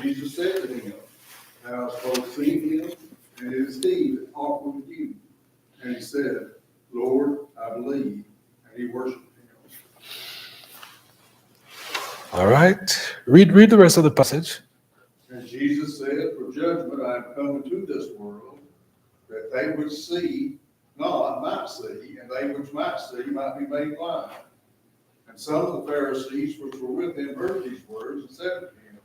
Jesus said to him, Thou hast both seen him, and it is he that talketh with you. And he said, Lord, I believe. And he worshiped him. All right. Read the rest of the passage. And Jesus said, For judgment I am come into this world, that they which see not might see, and they which might see might be made blind. And some of the Pharisees which were with him heard these words and said to him,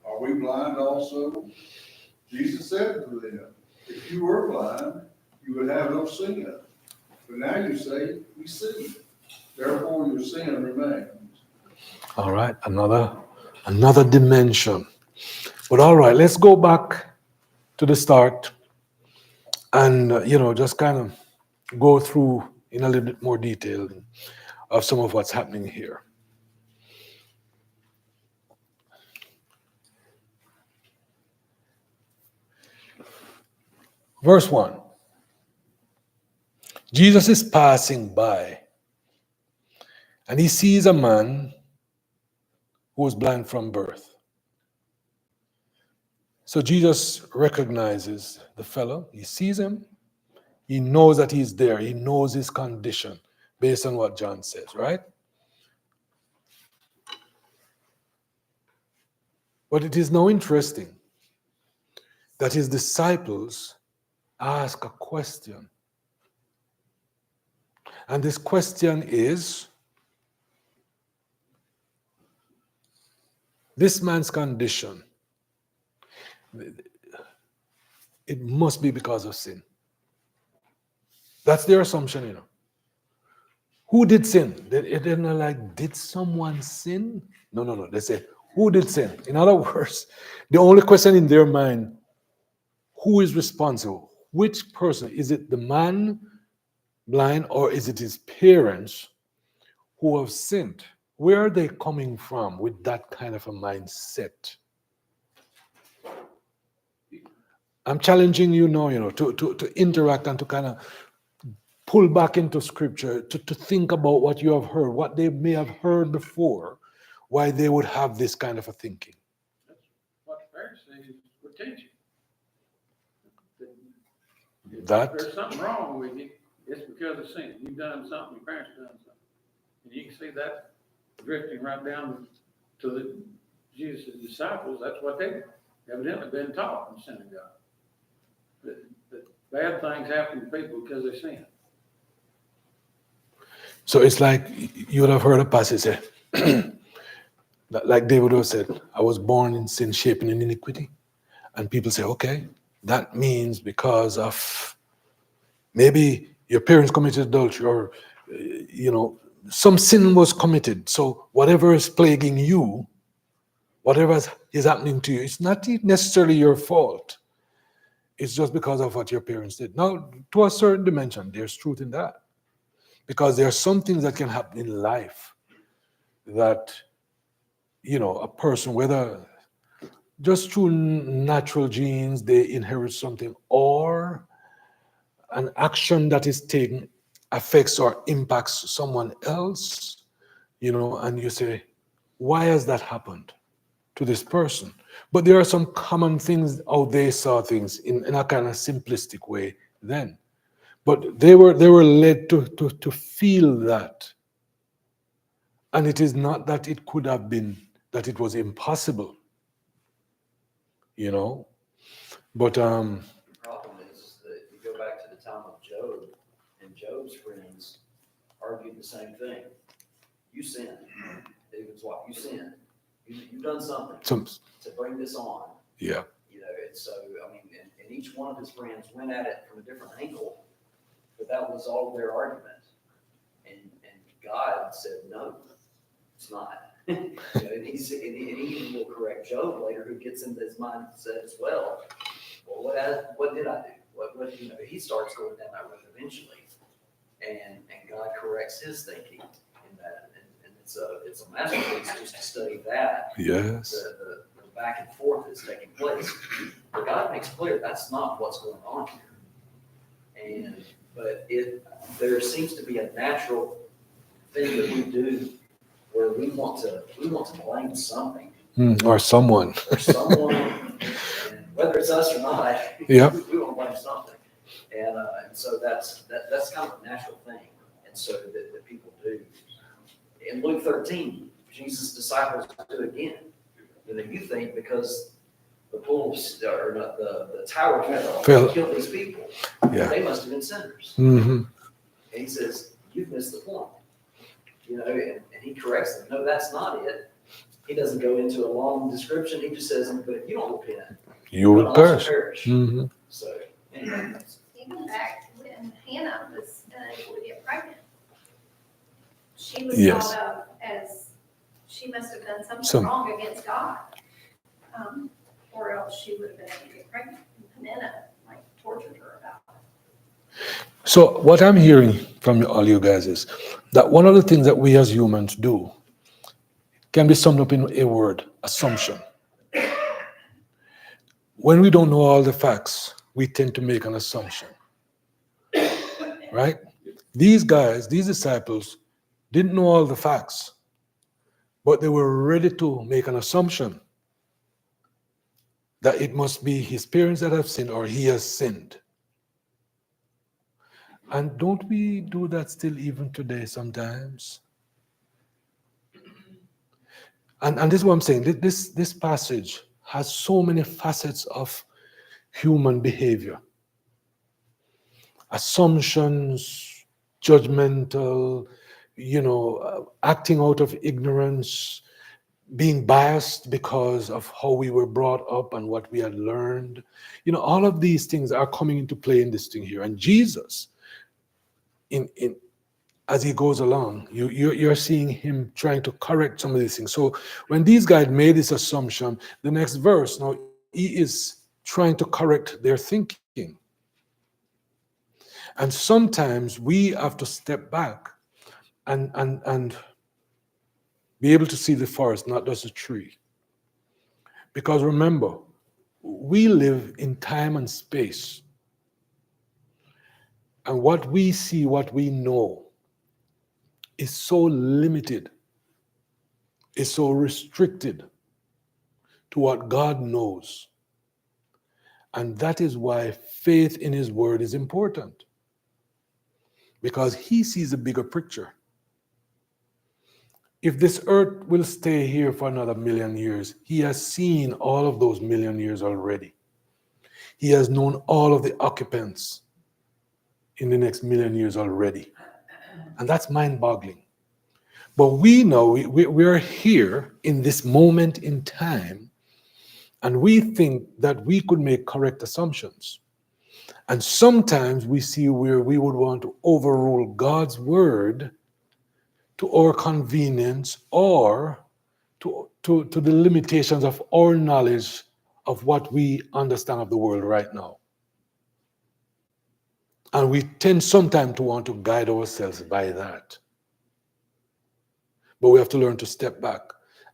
Are we blind also? Jesus said to them, If you were blind, you would have no sin. But now you say, We see. Therefore your sin remains. All right. Another dimension. But all right, let's go back to the start and, just kind of go through in a little bit more detail of some of what's happening here. Verse 1. Jesus is passing by and he sees a man who was blind from birth. So Jesus recognizes the fellow. He sees him. He knows that he's there. He knows his condition based on what John says, right? But it is now interesting that his disciples ask a question. And this question is, this man's condition, it must be because of sin. That's their assumption, Who did sin? They're not like, did someone sin? No. They say, who did sin? In other words, the only question in their mind, who is responsible? Which person? Is it the man blind or is it his parents who have sinned? Where are they coming from with that kind of a mindset? I'm challenging you now, to interact and to kind of pull back into scripture, to think about what you have heard, what they may have heard before, why they would have this kind of a thinking. That's what the Pharisees were teaching. If there's something wrong with you, it's because of sin. You've done something, your parents done something. And you can see that drifting right down to Jesus' disciples. That's what they evidently been taught in synagogue. That bad things happen to people because they sin. So it's like you would have heard a passage say, like David would have said, I was born in sin, shaping in iniquity. And people say, okay, that means because of maybe your parents committed adultery or, some sin was committed. So whatever is plaguing you, whatever is happening to you, it's not necessarily your fault. It's just because of what your parents did. Now, to a certain dimension, there's truth in that. Because there are some things that can happen in life that, a person, whether just through natural genes, they inherit something, or an action that is taken affects or impacts someone else, and you say, why has that happened to this person? But there are some common things, how they saw things in a kind of simplistic way then. But they were led to feel that. And it is not that it could have been, that it was impossible. But The problem is that you go back to the time of Job, and Job's friends argued the same thing. You sinned. David's wife, you sinned. You've done something to bring this on. Yeah. And so, and each one of his friends went at it from a different angle, but that was all their argument. And God said, no, it's not. And he even will correct Job later, who gets into his mindset as well. Well, what did I do? What he starts going down that road eventually, and God corrects his thinking in that, and it's a masterpiece just to study that. Yes. The back and forth that's taking place. But God makes clear that's not what's going on here. But there seems to be a natural thing that we do where we want to blame something. Or someone. or someone, and whether it's us or not, Yeah. we want to blame something. And so that's kind of a natural thing. And so that people do. In Luke 13, Jesus' disciples do it again. You think because the pools, or not, the tower fell and killed these people, Yeah. they must have been sinners. Mm-hmm. And he says, you've missed the point. And he corrects them. No, that's not it. He doesn't go into a long description. He just says, but if you don't repent, You will you'll also perish. perish. Mm-hmm. So, anyway, Even back when Hannah was unable to get pregnant, she was Yes. thought of as, she must have done something Some- wrong against God. Or else she would have been able to get pregnant. And Hannah, tortured her about it. So what I'm hearing from all you guys is that one of the things that we as humans do can be summed up in a word: assumption. When we don't know all the facts, we tend to make an assumption. Right? These guys, these disciples, didn't know all the facts, but they were ready to make an assumption that it must be his parents that have sinned or he has sinned. And don't we do that still even today sometimes? And this is what I'm saying. This passage has so many facets of human behavior. Assumptions, judgmental, acting out of ignorance, being biased because of how we were brought up and what we had learned. All of these things are coming into play in this thing here. And Jesus, as he goes along, you're seeing him trying to correct some of these things. So when these guys made this assumption, the next verse, now he is trying to correct their thinking. And sometimes we have to step back and be able to see the forest, not just a tree. Because remember, we live in time and space. And what we see, what we know, is so limited, is so restricted to what God knows. And that is why faith in his word is important. Because he sees a bigger picture. If this earth will stay here for another 1,000,000 years, he has seen all of those 1,000,000 years already. He has known all of the occupants in the next 1,000,000 years already. And that's mind-boggling. But we know we are here in this moment in time, and we think that we could make correct assumptions. And sometimes we see where we would want to overrule God's word to our convenience or to the limitations of our knowledge of what we understand of the world right now. And we tend sometimes to want to guide ourselves by that. But we have to learn to step back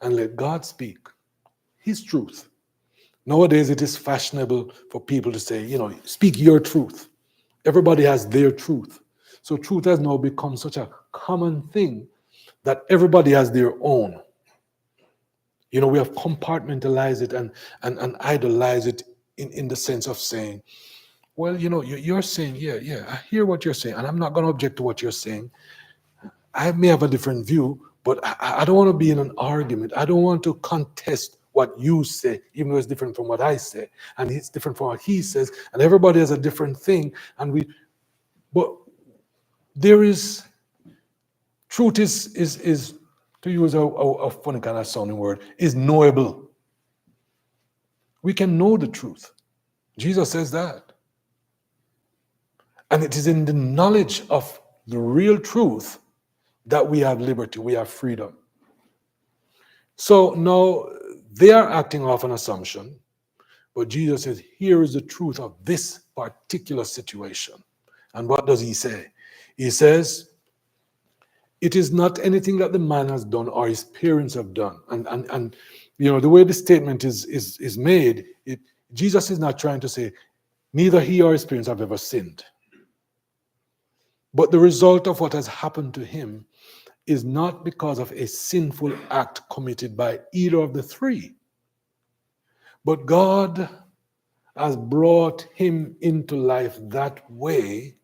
and let God speak his truth. Nowadays, it is fashionable for people to say, speak your truth. Everybody has their truth. So truth has now become such a common thing that everybody has their own. We have compartmentalized it and idolized it in the sense of saying, well, you're saying, yeah, I hear what you're saying, and I'm not going to object to what you're saying. I may have a different view, but I don't want to be in an argument. I don't want to contest what you say, even though it's different from what I say, and it's different from what he says, and everybody has a different thing, but there is, truth is to use a funny kind of sounding word, is knowable. We can know the truth. Jesus says that. And it is in the knowledge of the real truth that we have liberty, we have freedom. So now they are acting off an assumption, but Jesus says, here is the truth of this particular situation. And what does he say? He says, it is not anything that the man has done or his parents have done. And the way the statement is made, Jesus is not trying to say, neither he or his parents have ever sinned. But the result of what has happened to him is not because of a sinful act committed by either of the three, but God has brought him into life that way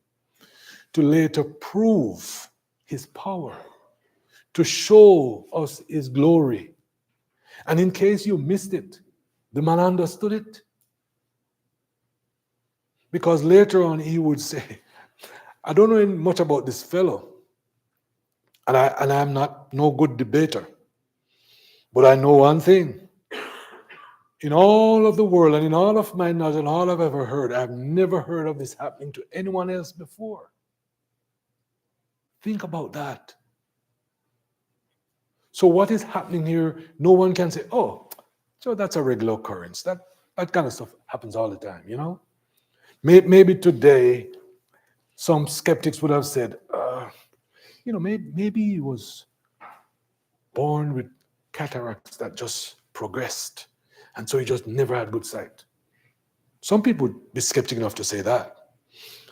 to later prove his power, to show us his glory. And in case you missed it, the man understood it. Because later on he would say, I don't know much about this fellow, and I'm not no good debater, but I know one thing. In all of the world and in all of my knowledge and all I've ever heard, I've never heard of this happening to anyone else before. Think about that. So what is happening here, no one can say, oh, so that's a regular occurrence. That kind of stuff happens all the time, you know? Maybe today, some skeptics would have said, maybe he was born with cataracts that just progressed, and so he just never had good sight. Some people would be skeptic enough to say that.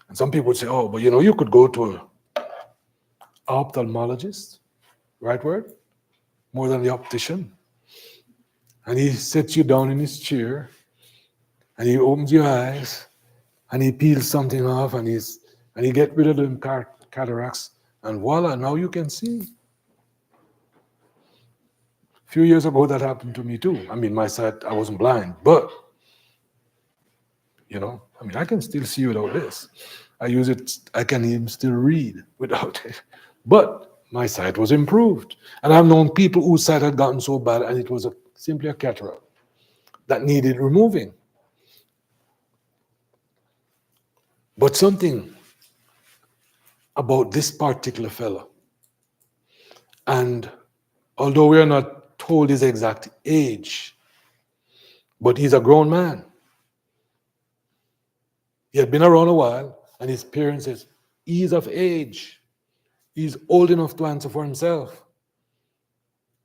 And some people would say, oh, but you could go to an ophthalmologist, right word? More than the optician. And he sits you down in his chair, and he opens your eyes, and he peels something off, and he gets rid of them cataracts, and voila, now you can see. A few years ago, that happened to me too. I mean, my sight, I wasn't blind, but, I can still see without this. I use it, I can even still read without it. But my sight was improved. And I've known people whose sight had gotten so bad, and it was simply a cataract that needed removing. But something about this particular fellow, and although we are not told his exact age, but he's a grown man. He had been around a while, and his parents says, he's of age. He's old enough to answer for himself.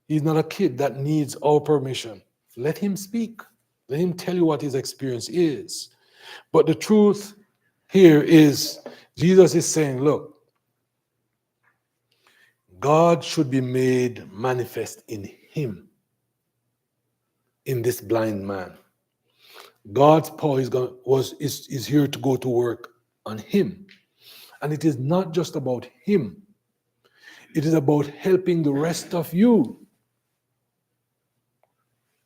He's not a kid that needs our permission. Let him speak. Let him tell you what his experience is. But the truth here is, Jesus is saying, look, God should be made manifest in him, in this blind man. God's power is here to go to work on him. And it is not just about him. It is about helping the rest of you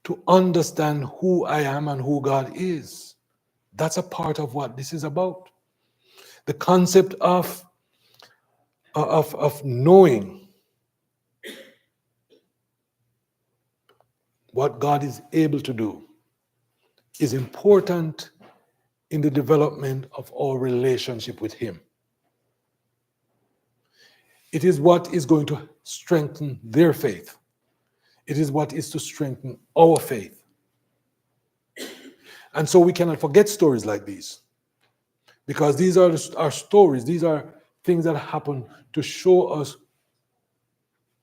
to understand who I am and who God is. That's a part of what this is about. The concept of knowing what God is able to do is important in the development of our relationship with him. It is what is going to strengthen their faith. It is what is to strengthen our faith. And so we cannot forget stories like these, because these are our stories. These are things that happen to show us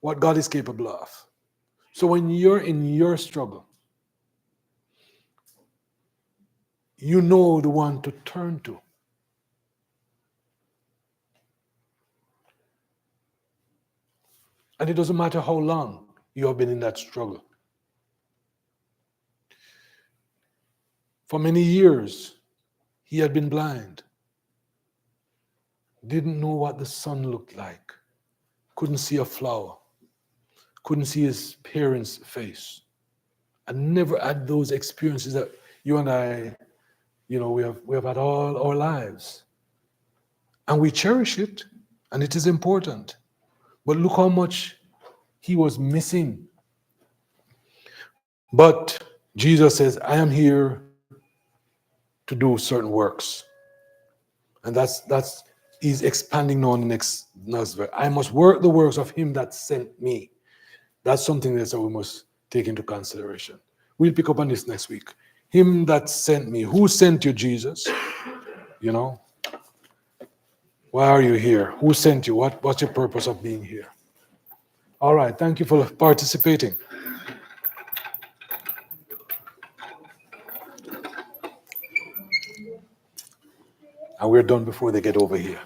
what God is capable of. So when you're in your struggle, you know the one to turn to. And it doesn't matter how long you have been in that struggle. For many years, he had been blind. Didn't know what the sun looked like. Couldn't see a flower. Couldn't see his parents' face. And never had those experiences that you and I, we have had all our lives. And we cherish it, and it is important. But look how much he was missing. But Jesus says, I am here to do certain works. And that's he's expanding now in the next verse. I must work the works of him that sent me. That's something that we must take into consideration. We'll pick up on this next week. Him that sent me. Who sent you, Jesus? Why are you here? Who sent you? What's your purpose of being here? All right. Thank you for participating. And we're done before they get over here.